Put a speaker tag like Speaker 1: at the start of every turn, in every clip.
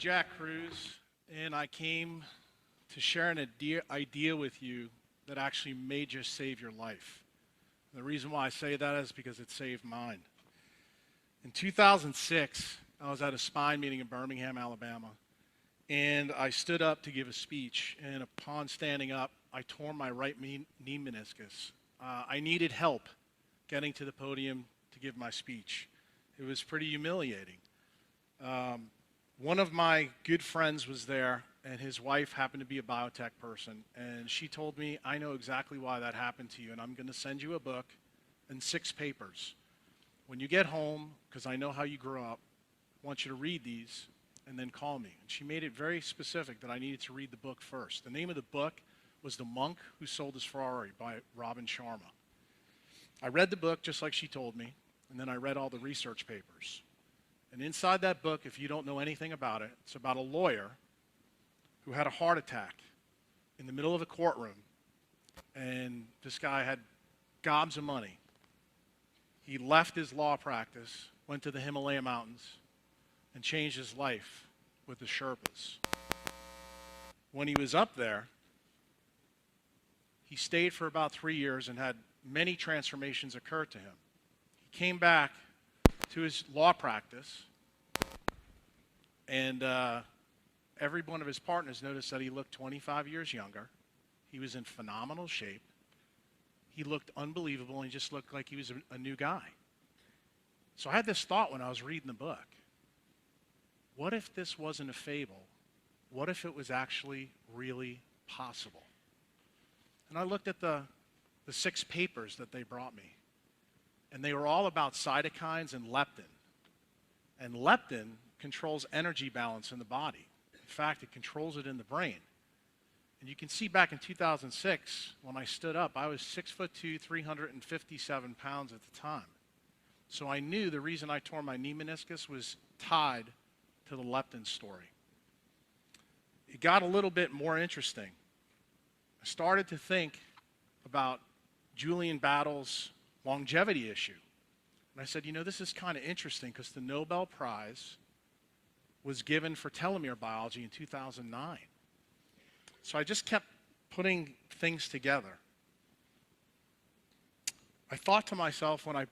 Speaker 1: Jack Cruz, and I came to share an idea with you that actually may just save your life. And the reason why I say that is because it saved mine. In 2006, I was at a spine meeting in Birmingham, Alabama, and I stood up to give a speech, and upon standing up, I tore my right knee meniscus. I needed help getting to the podium to give my speech. It was pretty humiliating. One of my good friends was there, and his wife happened to be a biotech person, and she told me, I know exactly why that happened to you, and I'm going to send you a book and 6 papers. When you get home, because I know how you grew up, I want you to read these and then call me. And she made it very specific that I needed to read the book first. The name of the book was The Monk Who Sold His Ferrari by Robin Sharma. I read the book just like she told me, and then I read all the research papers. And inside that book, if you don't know anything about it, it's about a lawyer who had a heart attack in the middle of a courtroom, and this guy had gobs of money. He left his law practice, went to the Himalaya mountains, and changed his life with the Sherpas. When he was up there, he stayed for about 3 years and had many transformations occur to him. He came back to his law practice, and every one of his partners noticed that he looked 25 years younger. He was in phenomenal shape. He looked unbelievable, and he just looked like he was a new guy. So I had this thought when I was reading the book. What if this wasn't a fable? What if it was actually really possible? And I looked at the 6 papers that they brought me, and they were all about cytokines and leptin. And leptin controls energy balance in the body. In fact, it controls it in the brain. And you can see back in 2006, when I stood up, I was 6'2", 357 pounds at the time. So I knew the reason I tore my knee meniscus was tied to the leptin story. It got a little bit more interesting. I started to think about Julian Battle's longevity issue. And I said, you know, this is kind of interesting because the Nobel Prize was given for telomere biology in 2009. So I just kept putting things together. I thought to myself, when I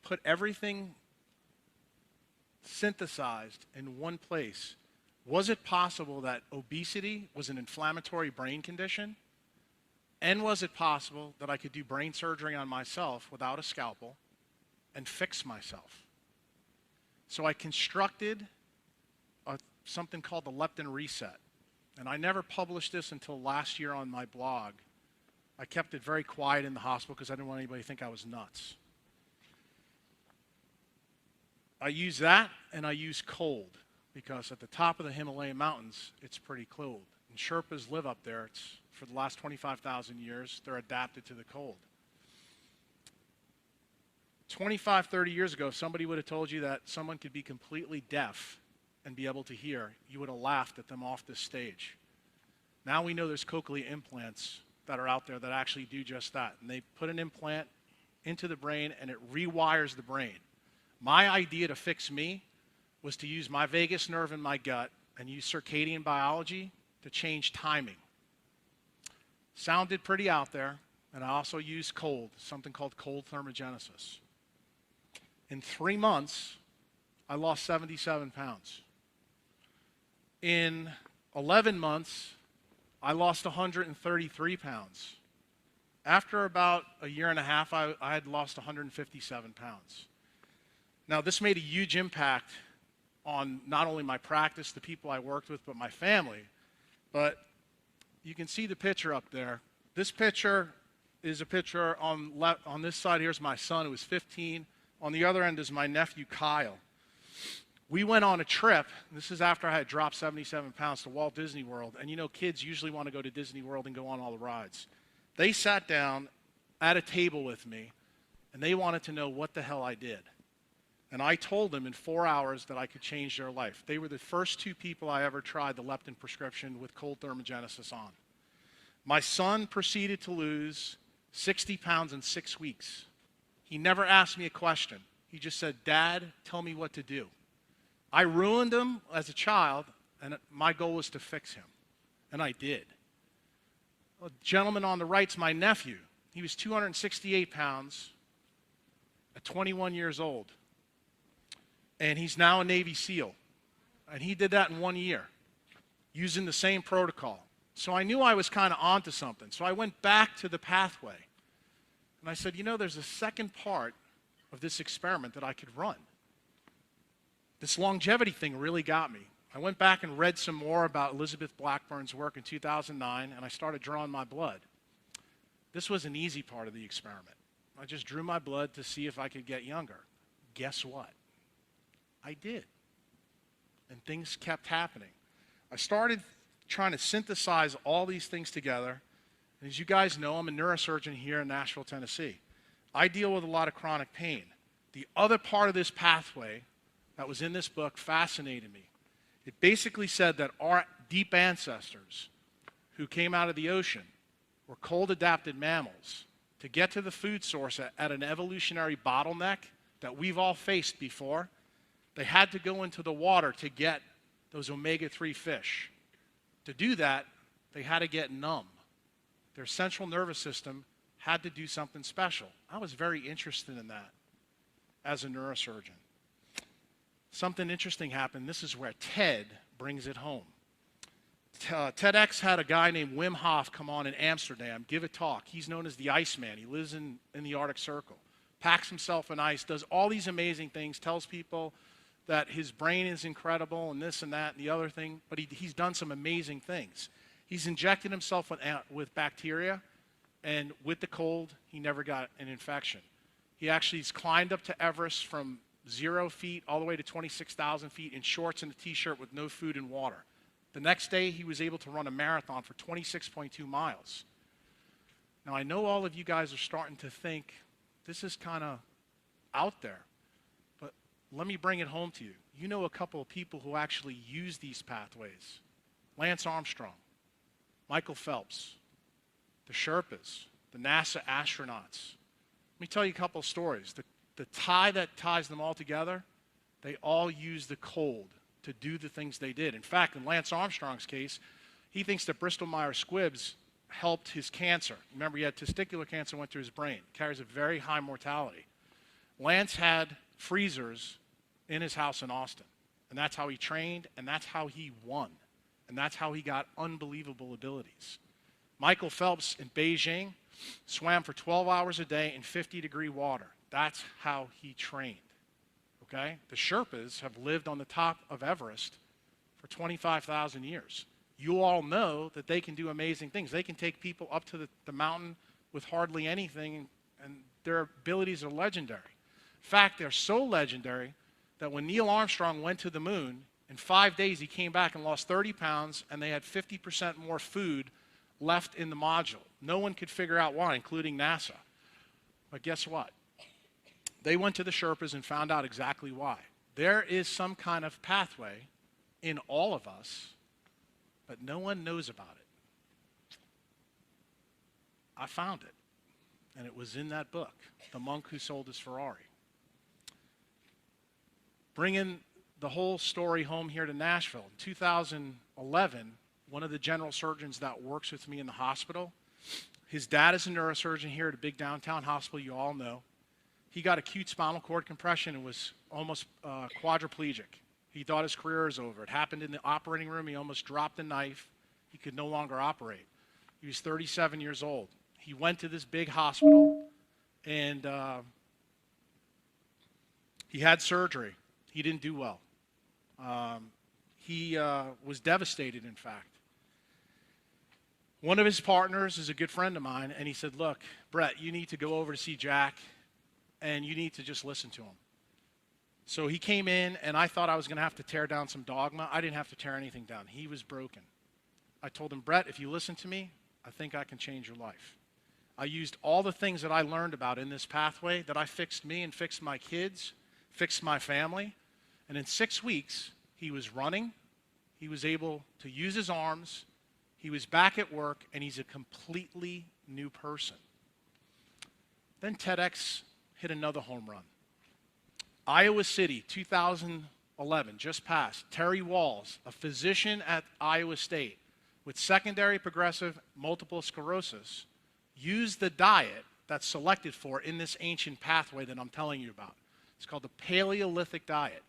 Speaker 1: put everything synthesized in one place, was it possible that obesity was an inflammatory brain condition? And was it possible that I could do brain surgery on myself without a scalpel and fix myself? So I constructed something called the leptin reset. And I never published this until last year on my blog. I kept it very quiet in the hospital because I didn't want anybody to think I was nuts. I use that, and I use cold, because at the top of the Himalaya mountains, it's pretty cold. And Sherpas live up there. It's for the last 25,000 years, they're adapted to the cold. 25, 30 years ago, if somebody would have told you that someone could be completely deaf and be able to hear, you would have laughed at them off this stage. Now we know there's cochlear implants that are out there that actually do just that. And they put an implant into the brain, and it rewires the brain. My idea to fix me was to use my vagus nerve in my gut and use circadian biology to change timing. Sounded pretty out there, and I also used cold, something called cold thermogenesis. In 3 months, I lost 77 pounds. In 11 months, I lost 133 pounds. After about a year and a half, I had lost 157 pounds. Now, this made a huge impact on not only my practice, the people I worked with, but my family. But you can see the picture up there. This picture is a picture on this side. Here's my son, who was 15. On the other end is my nephew, Kyle. We went on a trip. This is after I had dropped 77 pounds, to Walt Disney World. And you know, kids usually want to go to Disney World and go on all the rides. They sat down at a table with me, and they wanted to know what the hell I did. And I told them in 4 hours that I could change their life. They were the first 2 people I ever tried the leptin prescription with cold thermogenesis on. My son proceeded to lose 60 pounds in 6 weeks. He never asked me a question. He just said, Dad, tell me what to do. I ruined him as a child. And my goal was to fix him. And I did. A gentleman on the right's my nephew. He was 268 pounds at 21 years old. And he's now a Navy SEAL. And he did that in 1 year, using the same protocol. So I knew I was kind of onto something. So I went back to the pathway. And I said, you know, there's a second part of this experiment that I could run. This longevity thing really got me. I went back and read some more about Elizabeth Blackburn's work in 2009, and I started drawing my blood. This was an easy part of the experiment. I just drew my blood to see if I could get younger. Guess what? I did. And things kept happening. I started trying to synthesize all these things together. And as you guys know, I'm a neurosurgeon here in Nashville, Tennessee. I deal with a lot of chronic pain. The other part of this pathway that was in this book fascinated me. It basically said that our deep ancestors who came out of the ocean were cold-adapted mammals. To get to the food source at an evolutionary bottleneck that we've all faced before, they had to go into the water to get those omega-3 fish. To do that, they had to get numb. Their central nervous system had to do something special. I was very interested in that as a neurosurgeon. Something interesting happened. This is where TED brings it home. TEDx had a guy named Wim Hof come on in Amsterdam, give a talk. He's known as the Iceman. He lives in the Arctic Circle, packs himself in ice, does all these amazing things, tells people that his brain is incredible and this and that and the other thing, but he's done some amazing things. He's injected himself with bacteria, and with the cold, he never got an infection. He actually has climbed up to Everest from 0 feet all the way to 26,000 feet in shorts and a t-shirt with no food and water. The next day, he was able to run a marathon for 26.2 miles. Now, I know all of you guys are starting to think, this is kind of out there, but let me bring it home to you. You know a couple of people who actually use these pathways. Lance Armstrong, Michael Phelps, the Sherpas, the NASA astronauts. Let me tell you a couple of stories. The tie that ties them all together, they all use the cold to do the things they did. In fact, in Lance Armstrong's case, he thinks that Bristol-Myers Squibbs helped his cancer. Remember, he had testicular cancer, went to his brain. Carries a very high mortality. Lance had freezers in his house in Austin. And that's how he trained, and that's how he won. And that's how he got unbelievable abilities. Michael Phelps in Beijing swam for 12 hours a day in 50-degree water. That's how he trained. Okay? The Sherpas have lived on the top of Everest for 25,000 years. You all know that they can do amazing things. They can take people up to the mountain with hardly anything, and their abilities are legendary. In fact, they're so legendary that when Neil Armstrong went to the moon, in 5 days he came back and lost 30 pounds, and they had 50% more food left in the module. No one could figure out why, including NASA. But guess what? They went to the Sherpas and found out exactly why. There is some kind of pathway in all of us, but no one knows about it. I found it, and it was in that book, The Monk Who Sold His Ferrari. Bringing the whole story home here to Nashville. In 2011, one of the general surgeons that works with me in the hospital, his dad is a neurosurgeon here at a big downtown hospital you all know. He got acute spinal cord compression and was almost quadriplegic. He thought his career was over. It happened in the operating room. He almost dropped a knife. He could no longer operate. He was 37 years old. He went to this big hospital, and he had surgery. He didn't do well. He was devastated, in fact. One of his partners is a good friend of mine, and he said, look, Brett, you need to go over to see Jack, and you need to just listen to him. So he came in, and I thought I was going to have to tear down some dogma. I didn't have to tear anything down. He was broken. I told him, Brett, if you listen to me, I think I can change your life. I used all the things that I learned about in this pathway, that I fixed me and fixed my kids, fixed my family, and in 6 weeks, he was running, he was able to use his arms, he was back at work, and he's a completely new person. Then TEDx hit another home run. Iowa City, 2000 11, just passed, Terry Walls, a physician at Iowa State with secondary progressive multiple sclerosis, used the diet that's selected for in this ancient pathway that I'm telling you about. It's called the Paleolithic diet.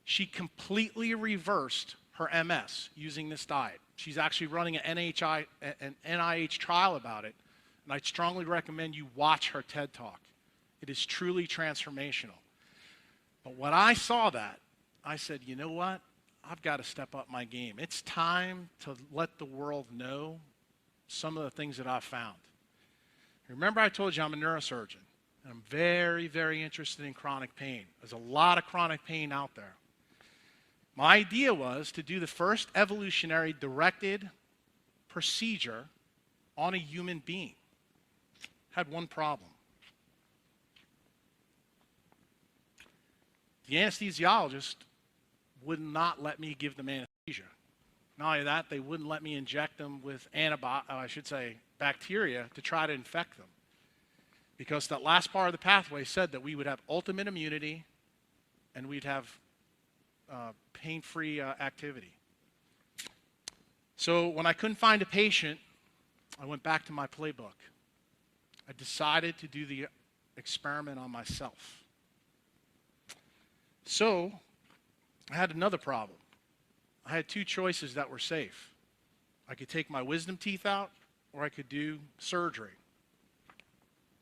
Speaker 1: She completely reversed her MS using this diet. She's actually running an NIH trial about it, and I strongly recommend you watch her TED Talk. It is truly transformational. But when I saw that, I said, you know what? I've got to step up my game. It's time to let the world know some of the things that I've found. Remember I told you I'm a neurosurgeon, and I'm very, very interested in chronic pain. There's a lot of chronic pain out there. My idea was to do the first evolutionary directed procedure on a human being. Had one problem. The anesthesiologist would not let me give them anesthesia. Not only that, they wouldn't let me inject them with bacteria to try to infect them. Because that last part of the pathway said that we would have ultimate immunity and we'd have pain-free activity. So when I couldn't find a patient, I went back to my playbook. I decided to do the experiment on myself. So I had another problem. I had two choices that were safe. I could take my wisdom teeth out, or I could do surgery.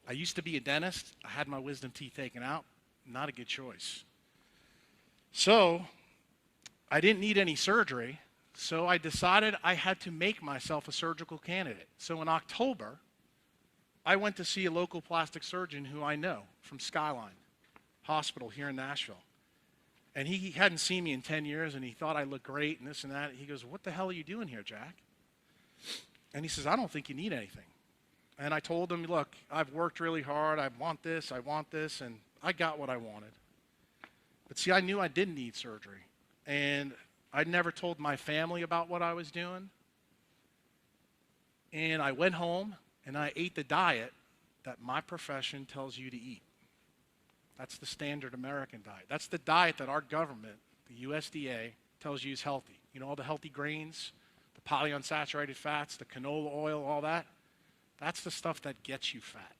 Speaker 1: I used to be a dentist. I had my wisdom teeth taken out. Not a good choice. So I didn't need any surgery, so I decided I had to make myself a surgical candidate. So in October, I went to see a local plastic surgeon who I know from Skyline Hospital here in Nashville. And he hadn't seen me in 10 years, and he thought I looked great and this and that. He goes, what the hell are you doing here, Jack? And he says, I don't think you need anything. And I told him, look, I've worked really hard. I want this, and I got what I wanted. But see, I knew I didn't need surgery. And I'd never told my family about what I was doing. And I went home, and I ate the diet that my profession tells you to eat. That's the standard American diet. That's the diet that our government, the USDA, tells you is healthy. You know, all the healthy grains, the polyunsaturated fats, the canola oil, all that. That's the stuff that gets you fat,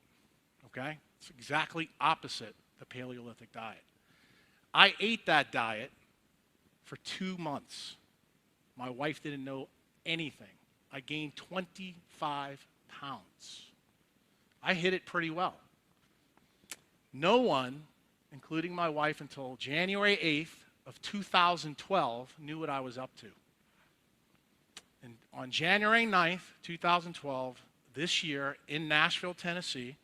Speaker 1: okay? It's exactly opposite the Paleolithic diet. I ate that diet for 2 months. My wife didn't know anything. I gained 25 pounds. I hit it pretty well. No one, including my wife, until January 8th of 2012 knew what I was up to. And on January 9th, 2012, this year in Nashville, Tennessee,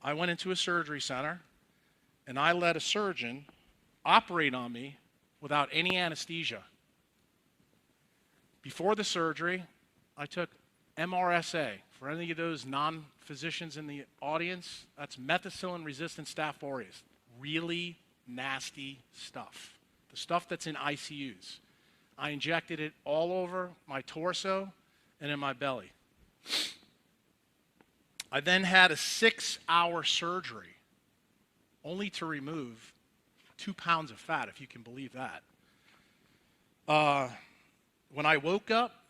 Speaker 1: I went into a surgery center and I let a surgeon operate on me without any anesthesia. Before the surgery, I took MRSA. For any of those non-physicians in the audience, that's methicillin-resistant Staph aureus. Really nasty stuff. The stuff that's in ICUs. I injected it all over my torso and in my belly. I then had a 6-hour surgery, only to remove 2 pounds of fat, if you can believe that. When I woke up,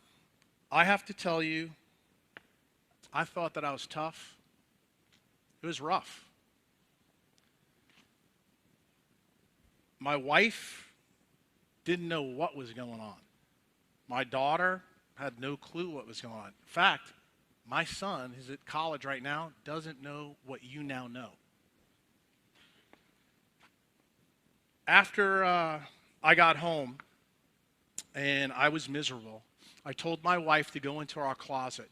Speaker 1: I have to tell you, I thought that I was tough. It was rough. My wife didn't know what was going on. My daughter had no clue what was going on. In fact, my son, who's at college right now, doesn't know what you now know. After I got home and I was miserable, I told my wife to go into our closet.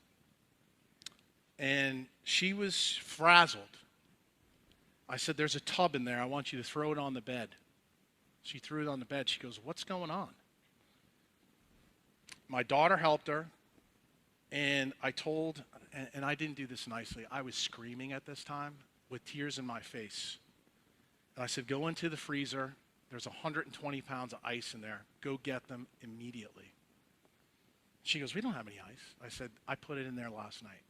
Speaker 1: And she was frazzled. I said, there's a tub in there. I want you to throw it on the bed. She threw it on the bed. She goes, what's going on? My daughter helped her. And I told, and I didn't do this nicely, I was screaming at this time with tears in my face. And I said, go into the freezer. There's 120 pounds of ice in there. Go get them immediately. She goes, we don't have any ice. I said, I put it in there last night.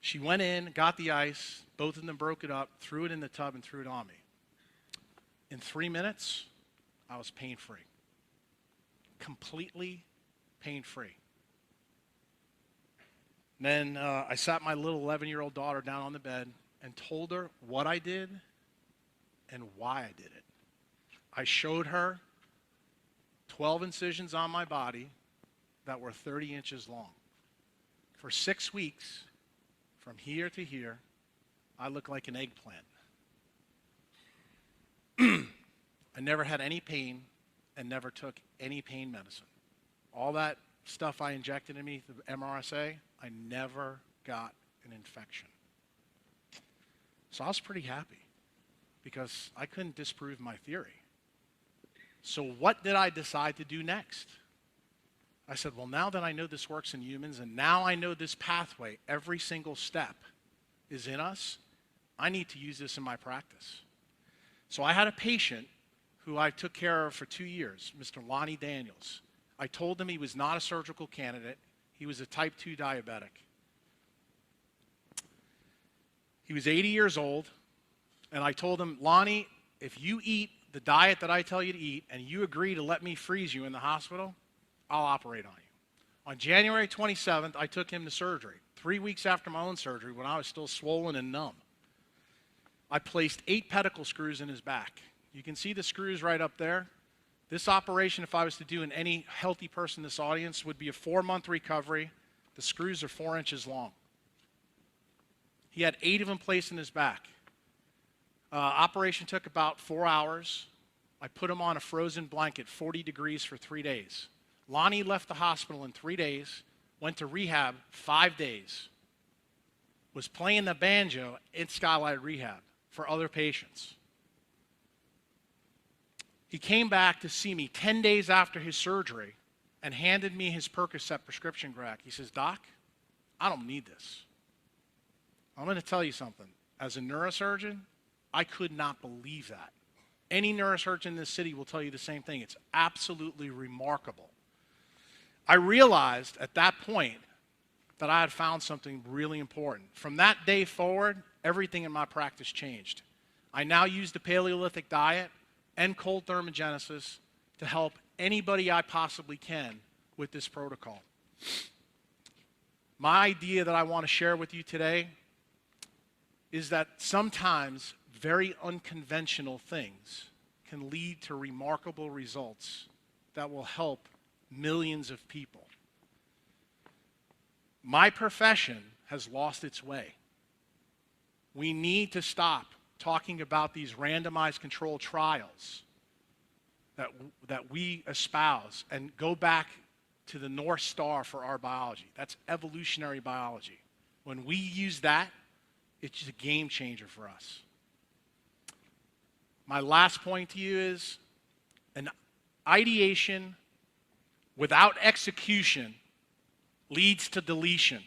Speaker 1: She went in, got the ice, both of them broke it up, threw it in the tub, and threw it on me. In 3 minutes, I was pain-free. Completely pain-free. Then I sat my little 11-year-old daughter down on the bed and told her what I did and why I did it. I showed her 12 incisions on my body that were 30 inches long. For 6 weeks, from here to here, I looked like an eggplant. I never had any pain and never took any pain medicine. All that stuff I injected in me, the MRSA, I never got an infection. So I was pretty happy because I couldn't disprove my theory. So what did I decide to do next? I said, well, now that I know this works in humans and now I know this pathway, every single step is in us, I need to use this in my practice. So I had a patient who I took care of for 2 years, Mr. Lonnie Daniels. I told him he was not a surgical candidate. He was a type 2 diabetic. He was 80 years old, and I told him, Lonnie, if you eat the diet that I tell you to eat and you agree to let me freeze you in the hospital, I'll operate on you. On January 27th, I took him to surgery. 3 weeks after my own surgery, when I was still swollen and numb, I placed 8 pedicle screws in his back. You can see the screws right up there. This operation, if I was to do in any healthy person in this audience, would be a 4-month recovery. The screws are 4 inches long. He had 8 of them placed in his back. Operation took about 4 hours. I put him on a frozen blanket, 40 degrees for 3 days. Lonnie left the hospital in 3 days, went to rehab 5 days, was playing the banjo in Skylight Rehab for other patients. He came back to see me 10 days after his surgery and handed me his Percocet prescription back. He says, Doc, I don't need this. I'm going to tell you something. As a neurosurgeon, I could not believe that. Any neurosurgeon in this city will tell you the same thing. It's absolutely remarkable. I realized at that point that I had found something really important. From that day forward, everything in my practice changed. I now use the Paleolithic diet and cold thermogenesis to help anybody I possibly can with this protocol. My idea that I want to share with you today is that sometimes very unconventional things can lead to remarkable results that will help millions of people. My profession has lost its way. We need to stop talking about these randomized controlled trials that we espouse and go back to the North Star for our biology. That's evolutionary biology. When we use that, it's a game changer for us. My last point to you is an ideation without execution leads to deletion.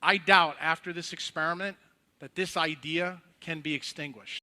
Speaker 1: I doubt after this experiment that this idea can be extinguished.